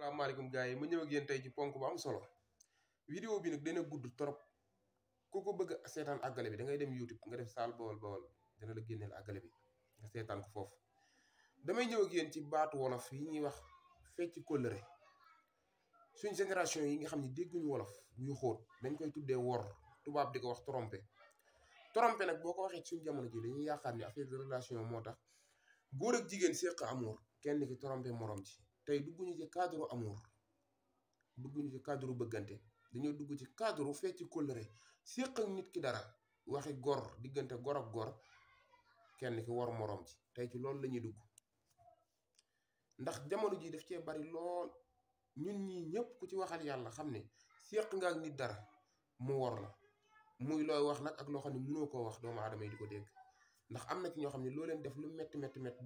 salaamaaleykum gars yi ma ñëw ak yéen tey ci ponk bu am solo vidéo bi nag dina gudd trop ku ko bëgg a seetaan àggale bi da ngay dem YouTube nga def Saal Baol Baol dina la génneel àggale bi nga seetaan ko foofu. damay ñëw ak yéen ci baatu wolof yi ñuy wax fecc kóllëre suñ génération yi nga xam ne dégguñu wolof yu xóot dañ koy tuddee wor tubaab di ko wax trompé nag boo ko waxee ci suñ jamono ji dañuy yaakaar ni affaire de relation moo tax góor ak jigéen séq amour kenn ki trompé morom ci. tey dugguñu ci cadre amour dugguñu ci cadre bëggante dañoo dugg ci cadre fecc kóllëre séq ak nit ki dara waxi gor diggante gor ak gor kenn ki war morom ci tey ci loolu la ñuy dugg ndax jamono ji daf cee bari lool ñun ñii ñëpp ku ci waxal yàlla xam ne séq nga ak nit dara mu war la muy looy wax nag ak loo xam ne mënoo koo wax doomu aadama yi di ko dégg ndax am na ci ñoo xam ne loo leen def lu metti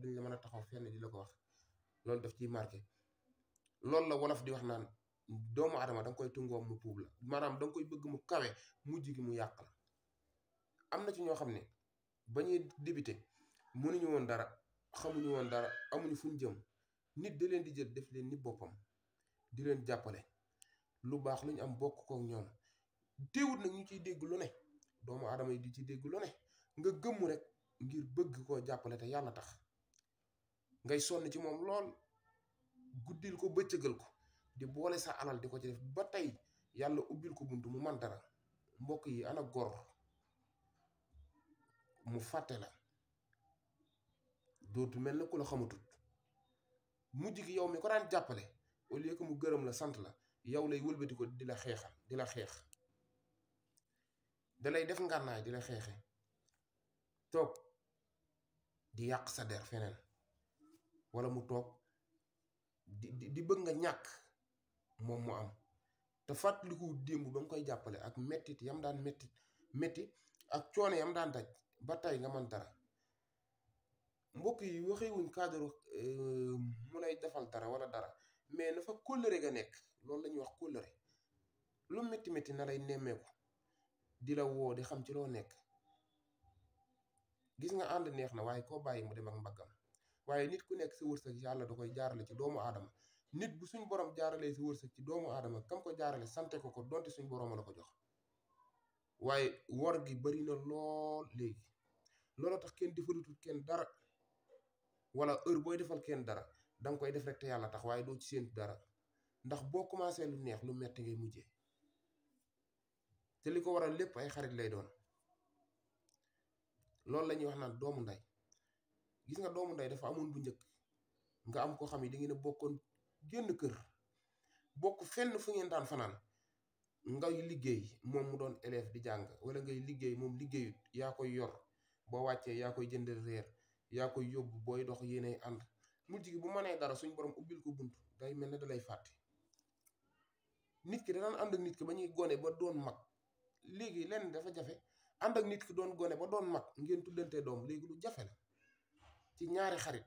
duñ la mën a taxaw fenn di la ko wax loolu daf ciy marqué loolu la wolof di wax naan doomu adama da nga koy tungoom mu puub la maanaam da nga koy bëgg mu kawe mujj gi mu yàq la. am na ci ñoo xam ne ba ñuy débuté mënuñu woon dara xamuñu woon dara amuñu fuñ jëm nit da leen di jël def leen ni boppam di leen jàppale lu baax lu ñu am bokk kook ñoom teewut nag ñu ciy dégg lu ne doomu aadama yi di ci dégg lu ne nga gëmmu rek ngir bëgg koo jàppale te yàlla tax ngay sonn ci moom lool guddil ko bëccëgal ko di boole sa alal di ko ci def ba tey yàlla ubbil ko bunt mu man dara mbokk yi ana gor mu fàtte la dootu mel na ku la xamatut mujj gi yow mi ko daan jàppale au lieu que mu gërëm la sant la yow lay wëlbati ko di la xeexal di la xeex da lay def ngànnaay di la xeexe toog di yàq sa der feneen wala mu toog di bëgg nga ñàkk moom mu am te fàttaliku démb ba nga koy jàppale ak mettit yam daan metti ak coono yam daan daj ba tey nga mën dara mbokk yi waxewuñ cadre mu lay defal dara wala dara mais na fa kóllëre ga nekk loolu la ñuy wax kóllëre lu métti na lay nemmeeku di la woo di xam ci loo nekk gis nga ànd neex na waaye koo bàyyi mu dem ak mbaggam waaye nit ku nekk sa wërsëg yàlla da koy jaarale ci doomu aadama nit bu suñ borom jaaralee sa wërsëg ci doomu aadama kam ko jaarale sante ko donte suñ borom la ko jox waaye wor gi bari na lool léegi loolu tax kenn defalutul kenn dara wala heure booy defal kenn dara danga koy def rek te yàlla tax waaye doo ci séentu dara ndax boo commencé lu neex lu metti ngay mujjee te li ko waral lépp ay xarit lay doon loolu la ñuy wax naan doomu nday gis nga doomu nday dafa amoon bu njëkk nga am koo xam ne da ngeen a bokkoon génn kër bokk fenn fu ngeen daan fanaan ngay liggéey moom mu doon élève di jàng wala ngay liggéey moom liggéeyut yaa koy yor boo wàccee yaa koy jëndal reer yaa koy yóbbu booy dox yéenay ànd mujj gi bu mënee dara suñ borom ubbil ko bunt day mel ne da lay fàtte nit ki da daan ànd ak nit ki ba ñuy gone ba doon mag léegi lenn dafa jafe ànd ak nit ki doon gone ba doon mag ngeen tuddante doom léegi lu jafe la ci ñaari xarit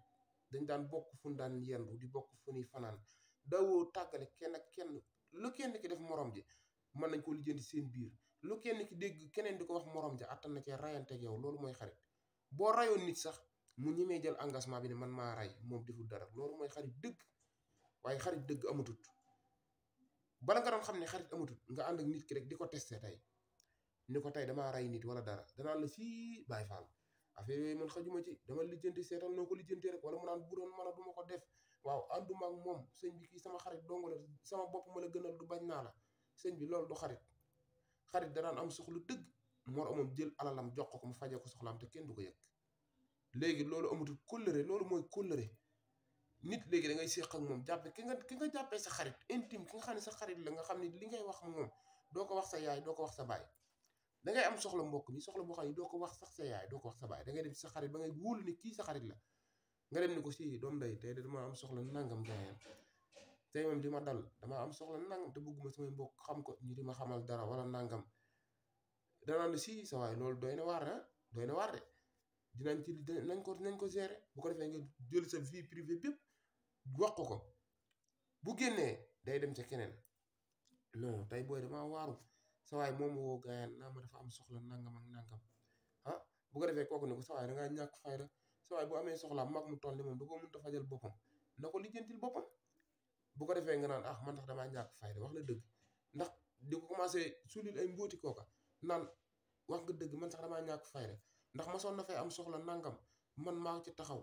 dañ daan bokk fu ñu daan yendu di bokk fu ñuy fanaan dawoo tàggale kenn ak kenn lu kenn ki def morom ji mën nañ ko lijjanti seen biir lu kenn ki dégg keneen di ko wax morom ja attan na cee rayante ak yow loolu mooy xarit boo rayoon nit sax mu ñemee jël engagement bi ne man maa ray moom deful dara loolu mooy xarit dëgg waaye xarit dëgg amatut bala nga doon xam ne xarit amatut nga ànd ak nit ki rek di ko testé tey ni ko tey damaa ray nit wala dara danaa la sii Baay Faal affaire yooyu man xajuma ci dama lijjanti seetal noo ko lijjanti rek wala mu naan bu doon mën a duma ko def waaw ànduma ak moom sëñ bi kii sama xarit dong la sama bopp ma la gënal du bañ naa la sëñ bi loolu du xarit danaan am soxla dëgg moromam jël alalam jox ko mu faje ko soxlaam te kenn du ko yëg léegi loolu amatul kóllëre loolu mooy kóllëre nit léegi da ngay séq ak moom jàppe ki nga jàppee sa xarit intime ki nga xam ne sa xarit la nga xam ne li ngay wax moom doo ko wax sa yaay doo ko wax sa baay dangay am soxla mbokk mi soxla boo xam ne doo ko wax sax sa yaay doo ko wax sa baay dangay dem ci sa xarit ba ngay wóolu ni kii sa xarit la nga dem ni ko si doom day tey de dama am soxla nangam gaayam tey moom di ma dal dama am soxla nangam te bëgguma samay mbokk xam ko ñu di ma xamal dara wala nangam danaan si sa waay loolu doy na waar doy na waar de nañ ko gérer bu ko defee nga jël sa vie privée bépp wax ko bu génnee day dem ca keneen non tey booy damaa waaru sa waay moom woo gaayaan naa ma dafa am soxla nangam ak nangam bu ko defee kooku ne ko sa waay da ngaa ñàkk fayda sa waay bu amee soxla mag mu toll ni moom da koo mënut a fajal boppam na ko lijjantil boppam bu ko defee nga naan ah man tax damaa ñàkk fayda wax la dëgg ndax di ko commencé sulil ay mbóoti kooka naan wax nga dëgg man sax damaa ñàkk fayda ndax masoon na fee am soxla nangam man maa ci taxaw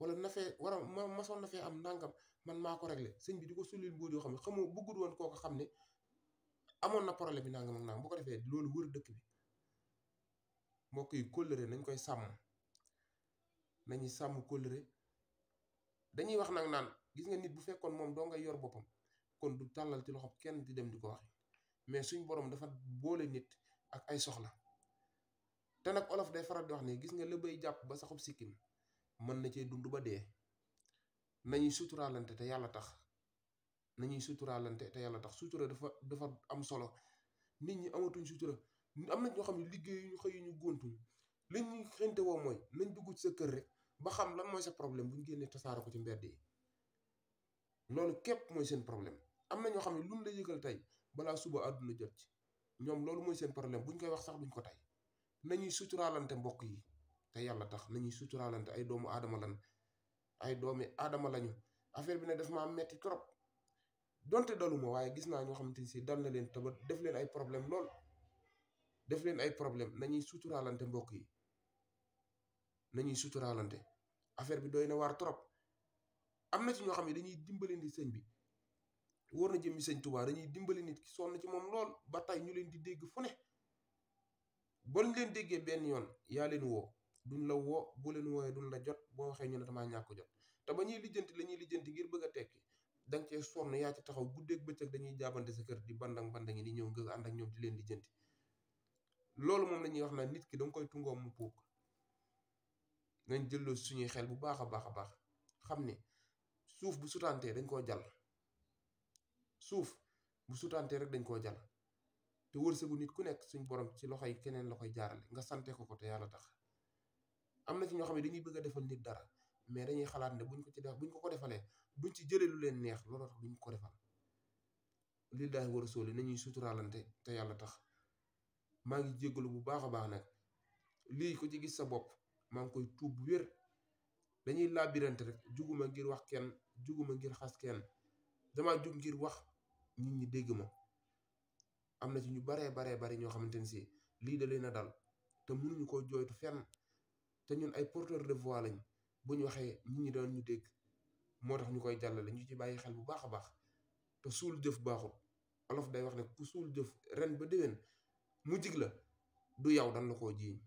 wala na fee war a masoon na fee am nangam man maa ko réglé sëñ bi di ko sulil mbóot yoo xam ne xamoo bëggul woon kooka xam ne amoon na problème bi nangam ak nangam bu ko defee loolu wër dëkk bi mbokk yi kóllëre nañ koy sàmm nañuy sàmm kóllëre dañuy wax nag naan gis nga nit bu fekkoon moom doo ngay yor boppam kon du tàllal ci loxo kenn di dem di ko waxi mais suñ borom dafa boole nit ak ay soxla te nag olof day faral di wax ne gis nga la bay jàpp ba saxub sikkim mën na cee dund ba dee nañuy suturaalante te yàlla tax nañuy suturaalante te yàlla tax sutura dafa am solo nit ñi amatuñ sutura am na ñoo xam ne liggéeyuñu xëyuñu góontuñ li ñuy xente woo mooy nañ dugg ci sa kër rek ba xam lan mooy sa problème bu ñu génnee tasaare ko ci mbedd yi loolu képp mooy seen problème am na ñoo xam ne luñ la yëgal tey balaa suba àdduna jot ci ñoom loolu mooy seen problème buñ koy wax sax duñ ko tey nañuy suturaalante mbokk yi te yàlla tax nañuy suturaalante ay doomu aadama lan ay doomi aadama lañu affaire bi ne daf maa metti trop donte daluma waaye gis naa ñoo xamante ni si dal na leen te ba def leen ay problème lool def leen ay problème nañuy suturaalante mbokk yi nañuy suturaalante affaire bi doy na waar trop am na ci ñoo xam ne dañuy dimbali nit sëñ bi wóor na jëmmi sëñ Tuubaa dañuy dimbali nit ki sonn ci moom lool ba tey ñu leen di dégg fu ne boo leen déggee benn yoon yaa leen woo duñ la woo bu leen wooyee duñ la jot boo waxee ñu ne damaa ñàkk jot te ba ñuy lijjanti la ñuy lijjanti ngir bëgg a tekki danga cee sonn yaa ci taxaw guddeeg bëccëg dañuy jaabante sa kër di bandang bandangi di ñëw nga ànd ak ñoom di leen lijjanti loolu moom la ñuy wax naan nit ki danga koy tungoom mu puuk nañ jëlloo suñuy xel bu baax a baax a baax xam ne suuf bu sutantee dañ koo jàll suuf bu sutantee rek dañ koo jàll te wërsëgu nit ku nekk suñ borom ci loxoy keneen la koy jaarale nga sante ko te yàlla tax am na ci ñoo xam ne dañuy bëgg a defal nit dara mais dañuy xalaat ne buñ ko defalee duñ ci jëlee lu leen neex looloo tax duñ ko defal lii daay war a sóoli nañuy suturaalante te yàlla tax maa ngi jéggalu bu baax a baax nag lii ko ci gis sa bopp maa ngi koy tuub bu wér dañuy laabirante rek juguma ngir wax kenn juguma ngir xas kenn damaa jug ngir wax nit ñi dégg ma am na ci ñu baree bari ñoo xamante ni si lii da leen a dal te mënuñu koo jooytu fenn te ñun ay porteur de voix lañ bu ñu waxee nit ñi doon ñu dégg moo tax ñu koy jàllale ñu ci bàyyi xel bu baax a baax te suul jëf baaxul olof day wax ne ku suul jëf ren ba déwén mu jig la du yow dan la koo jiiñ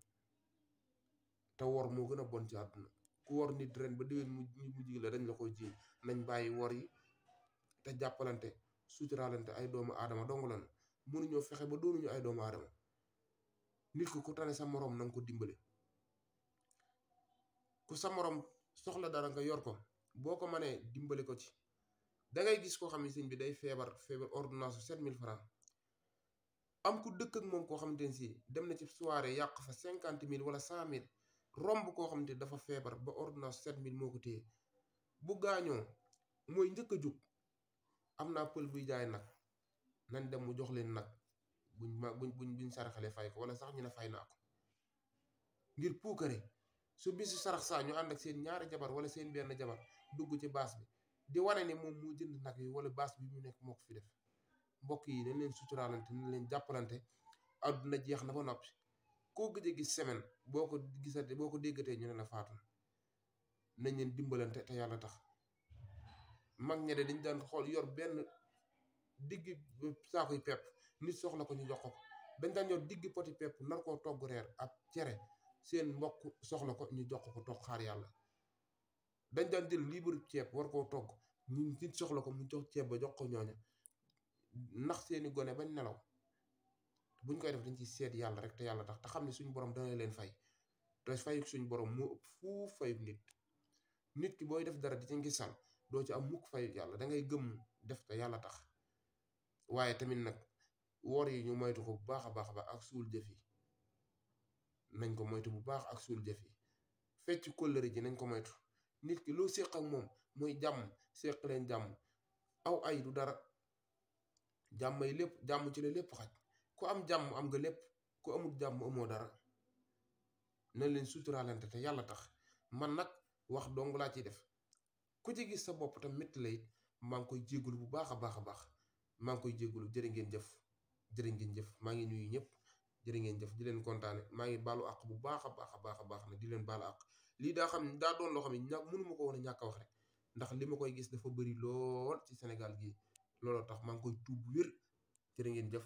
te wor moo gën a bon ci àdduna ku wor nit ren ba déwén mu jig la dañ la koo jiiñ nañ bàyyi wor yi te jàppalante suturaalante ay doomu aadama dong lan mënuñoo fexe ba doonuñu ay doomu aadama nit ku tane sa moroom na nga ko dimbale ku sa moroom soxla dara nga yor ko boo ko mënee dimbale ko ci da ngay gis koo xam ne sëñ bi day feebar ordonnance 7000 francs am ku dëkk ak moom koo xamante ne si dem na ci soirée yàq fa 50 000 wala 100 000 romb koo xamante dafa feebar ba ordonnance 7000 moo ko téye bu gaañoo mooy njëkk a jug am naa pël buy jaay nag nañ dem mu jox leen nag buñ saraxalee fay ko wala sax ñu ne fay naa ko ngir puukare su bisu sarax saa ñu ànd ak seen ñaari jabar wala seen benn jabar dugg ci baas bi di wane ne moom moo jënd nag yi wala baas bi mu nekk moo ko fi def mbokk yi nañ leen suturaalante nañ leen jàppalante àdduna jeex na ba noppi koo gëj a gis semaine boo ko déggatee ñu ne la faatu nañ leen dimbalante te yàlla tax mag ña de dañ daan xool yor benn digg saakuy pepp nit soxla ko ñu jox ko dañ daan yor digg poti pepp nar koo togg reer ab cere seen mbokk soxla ko ñu jox ko toog xaar yàlla dañ daan jël liibaru ceeb war koo togg ñu nit soxla ko mu jox ceeb ba jox ko ñooña ndax seeni gone bañ nelaw buñ koy def dañ ci seet yàlla rek te yàlla tax te xam ne suñu borom dana leen fay te fayuk suñu borom moo ëpp fuuf fayuk nit ki booy def dara di ci ngisal doo ci am mukk fayuk yàlla da ngay gëm def te yàlla tax waaye tamit nag woor yi ñu moytu ko bu baax a baax ak suul jëf yi nañ ko moytu bu baax ak suul jëf yi fecc kóllëre ji nañ ko moytu nit ki loo séq ak moom mooy jàmm séq leen jàmm aw ay du dara jàmmay lépp jàmm ci la lépp xaj ku am jàmm am nga lépp ku amul jàmm amoo dara nañ leen suturaalante te yàlla tax man nag wax dong laa ciy def ku ci gis sa bopp tam métti la it maa ngi koy jégalu bu baax a baax a baax maa ngi koy jégalu jërë ngeen jëf jërë ngeen jëf maa ngi nuyu ñëpp jërë ngeen jëf di leen kontaane maa ngi baalu àq bu baax a baax a baax a baax na di leen baalu àq lii daa xam daa doon loo xam ne mënu ma ko woon a ñàkk a wax rek ndax li ma koy gis dafa bëri lool ci Sénégal gii looloo tax maa ngi koy tuub wér jërë ngeen jëf